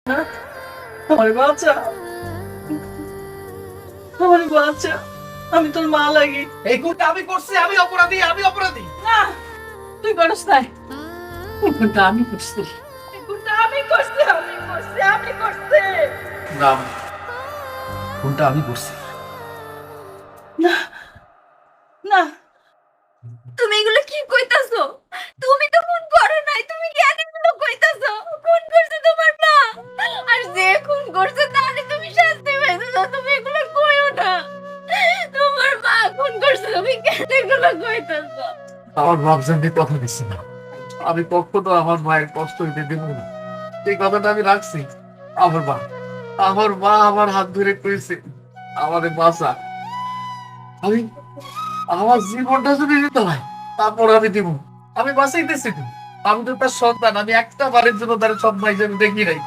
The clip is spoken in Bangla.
আমার বাচ্চা, আমার বাচ্চা, আমি তোর মা লাগি। এই কোনটা আমি করছি, আমি অপরাধী, আমি অপরাধী। না, তুই করস নাই, এই ভুলটা আমি করছি, এই ভুলটা আমি করছি, আমি করছি, আমি করছি। না, কোনটা আমি করছি। না না, তুমি এগুলো কি কইতাছো? তুমি তো খুন করো নাই, তুমি কেন এগুলো কইতাছো? খুন করছে তোমার মা, আর যে খুন করছে তাহলে তুমি শাস্তি পাইছো। তুমি এগুলো কইও না, তোমার মা খুন করছে, তুমি কেন এগুলো কইতাছো? আমার বাপ জানতে কথা দিচ্ছি না, আমি কখনো আমার মায়ের কষ্ট হইতে দেব না, এই কথাটা আমি রাখছি। আমার মা আমার হাত ধরে কইছে আমাদের বাঁচা। আমি আমার জীবনটা যদি দিতে হয় তারপর আমি দিব, আমি বাঁচাইতেছি তো। আমি তো তার সন্তান, আমি একটা বারের জন্য তার সন্তান হিসেবে দেখি নাই।